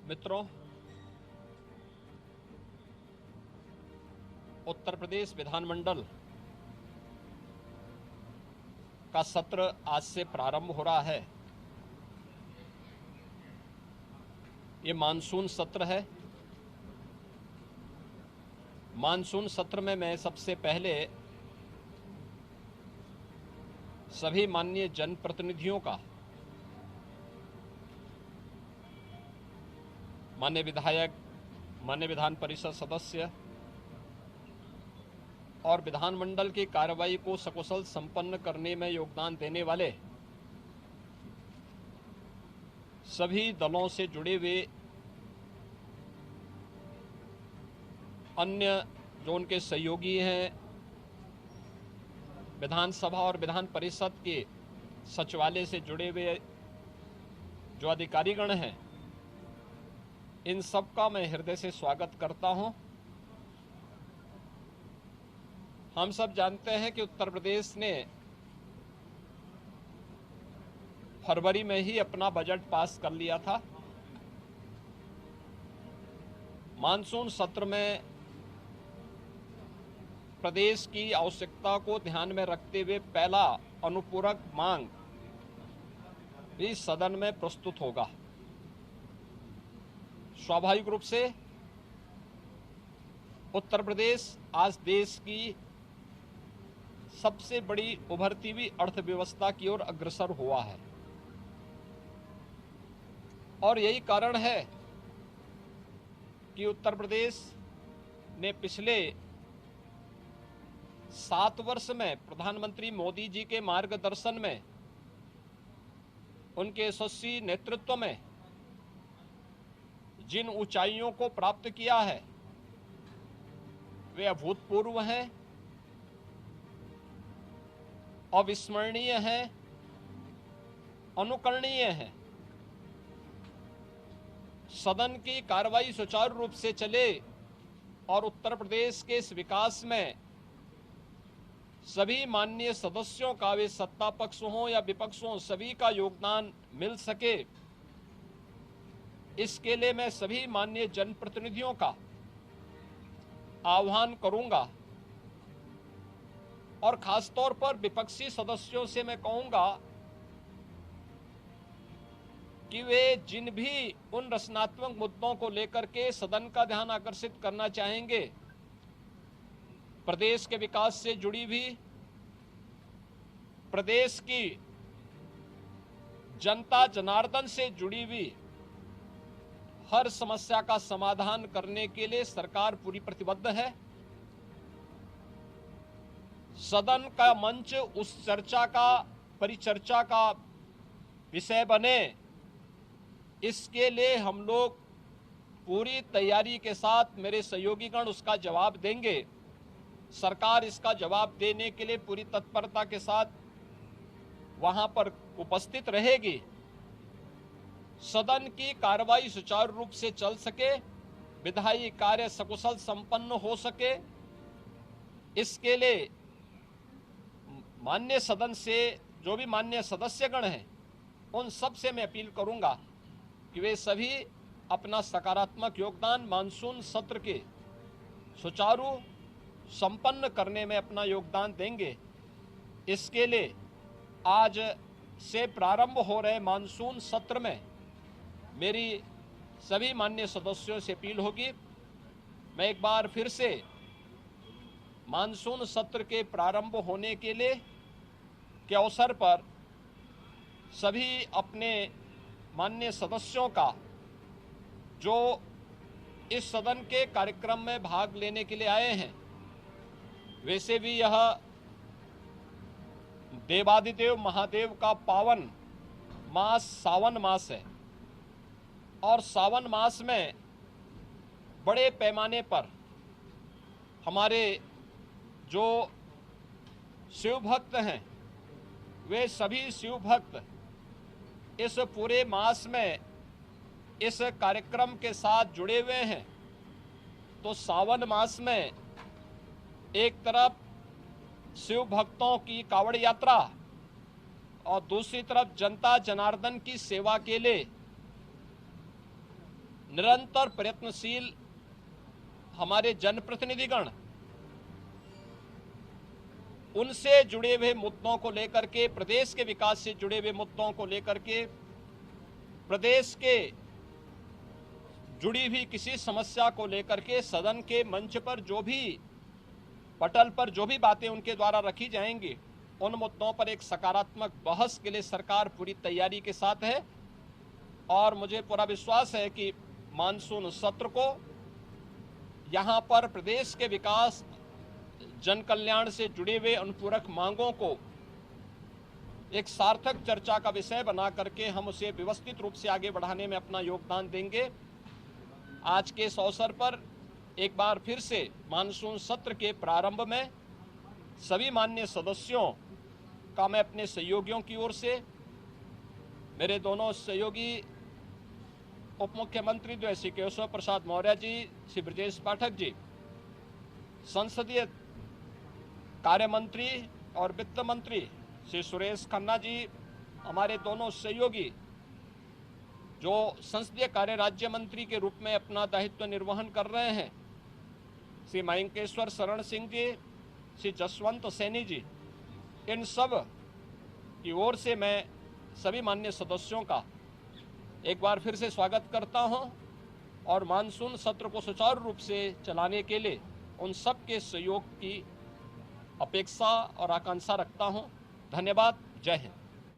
मित्रों, उत्तर प्रदेश विधानमंडल का सत्र आज से प्रारंभ हो रहा है। ये मानसून सत्र है। मानसून सत्र में मैं सबसे पहले सभी माननीय जनप्रतिनिधियों का, माननीय विधायक, माननीय विधान परिषद सदस्य और विधानमंडल की कार्रवाई को सकुशल संपन्न करने में योगदान देने वाले सभी दलों से जुड़े हुए अन्य जो उनके सहयोगी हैं, विधानसभा और विधान परिषद के सचिवालय से जुड़े हुए जो अधिकारीगण हैं, इन सब का मैं हृदय से स्वागत करता हूं। हम सब जानते हैं कि उत्तर प्रदेश ने फरवरी में ही अपना बजट पास कर लिया था। मानसून सत्र में प्रदेश की आवश्यकता को ध्यान में रखते हुए पहला अनुपूरक मांग भी सदन में प्रस्तुत होगा। स्वाभाविक रूप से उत्तर प्रदेश आज देश की सबसे बड़ी उभरती हुई अर्थव्यवस्था की ओर अग्रसर हुआ है और यही कारण है कि उत्तर प्रदेश ने पिछले 7 वर्ष में प्रधानमंत्री मोदी जी के मार्गदर्शन में, उनके यशस्वी नेतृत्व में जिन ऊंचाइयों को प्राप्त किया है वे अभूतपूर्व हैं, अविस्मरणीय हैं, अनुकरणीय हैं। सदन की कार्रवाई सुचारू रूप से चले और उत्तर प्रदेश के इस विकास में सभी माननीय सदस्यों का, वे सत्ता पक्ष हों या विपक्ष हों, सभी का योगदान मिल सके, इसके लिए मैं सभी माननीय जनप्रतिनिधियों का आह्वान करूंगा और खासतौर पर विपक्षी सदस्यों से मैं कहूंगा कि वे जिन भी उन रचनात्मक मुद्दों को लेकर के सदन का ध्यान आकर्षित करना चाहेंगे, प्रदेश के विकास से जुड़ी भी, प्रदेश की जनता जनार्दन से जुड़ी हुई हर समस्या का समाधान करने के लिए सरकार पूरी प्रतिबद्ध है। सदन का मंच उस चर्चा का, परिचर्चा का विषय बने, इसके लिए हम लोग पूरी तैयारी के साथ, मेरे सहयोगीगण उसका जवाब देंगे। सरकार इसका जवाब देने के लिए पूरी तत्परता के साथ वहां पर उपस्थित रहेगी। सदन की कार्रवाई सुचारू रूप से चल सके, विधायी कार्य सकुशल संपन्न हो सके, इसके लिए माननीय सदन से जो भी माननीय सदस्यगण हैं, उन सब से मैं अपील करूंगा कि वे सभी अपना सकारात्मक योगदान मानसून सत्र के सुचारू संपन्न करने में अपना योगदान देंगे। इसके लिए आज से प्रारंभ हो रहे मानसून सत्र में मेरी सभी माननीय सदस्यों से अपील होगी। मैं एक बार फिर से मानसून सत्र के प्रारंभ होने के लिए के अवसर पर सभी अपने माननीय सदस्यों का, जो इस सदन के कार्यक्रम में भाग लेने के लिए आए हैं, वैसे भी यह देवादिदेव महादेव का पावन मास सावन मास है और सावन मास में बड़े पैमाने पर हमारे जो शिव भक्त हैं, वे सभी शिव भक्त इस पूरे मास में इस कार्यक्रम के साथ जुड़े हुए हैं। तो सावन मास में एक तरफ शिव भक्तों की कांवड़ यात्रा और दूसरी तरफ जनता जनार्दन की सेवा के लिए निरंतर प्रयत्नशील हमारे जनप्रतिनिधिगण उनसे जुड़े हुए मुद्दों को लेकर के, प्रदेश के विकास से जुड़े हुए मुद्दों को लेकर के, प्रदेश के जुड़ी हुई किसी समस्या को लेकर के सदन के मंच पर जो भी पटल पर जो भी बातें उनके द्वारा रखी जाएंगी, उन मुद्दों पर एक सकारात्मक बहस के लिए सरकार पूरी तैयारी के साथ है। और मुझे पूरा विश्वास है कि मानसून सत्र को यहाँ पर प्रदेश के विकास, जन कल्याण से जुड़े हुए उन पूरक मांगों को एक सार्थक चर्चा का विषय बना करके हम उसे व्यवस्थित रूप से आगे बढ़ाने में अपना योगदान देंगे। आज के इस अवसर पर एक बार फिर से मानसून सत्र के प्रारंभ में सभी माननीय सदस्यों का मैं अपने सहयोगियों की ओर से, मेरे दोनों सहयोगी उप मुख्यमंत्री जो है श्री केशव प्रसाद मौर्य जी, श्री ब्रजेश पाठक जी, संसदीय कार्य मंत्री और वित्त मंत्री श्री सुरेश खन्ना जी, हमारे दोनों सहयोगी जो संसदीय कार्य राज्य मंत्री के रूप में अपना दायित्व निर्वहन कर रहे हैं, श्री मयंकेश्वर शरण सिंह जी, श्री जसवंत सैनी जी, इन सब की ओर से मैं सभी माननीय सदस्यों का एक बार फिर से स्वागत करता हूं और मानसून सत्र को सुचारू रूप से चलाने के लिए उन सब के सहयोग की अपेक्षा और आकांक्षा रखता हूं। धन्यवाद। जय हिंद।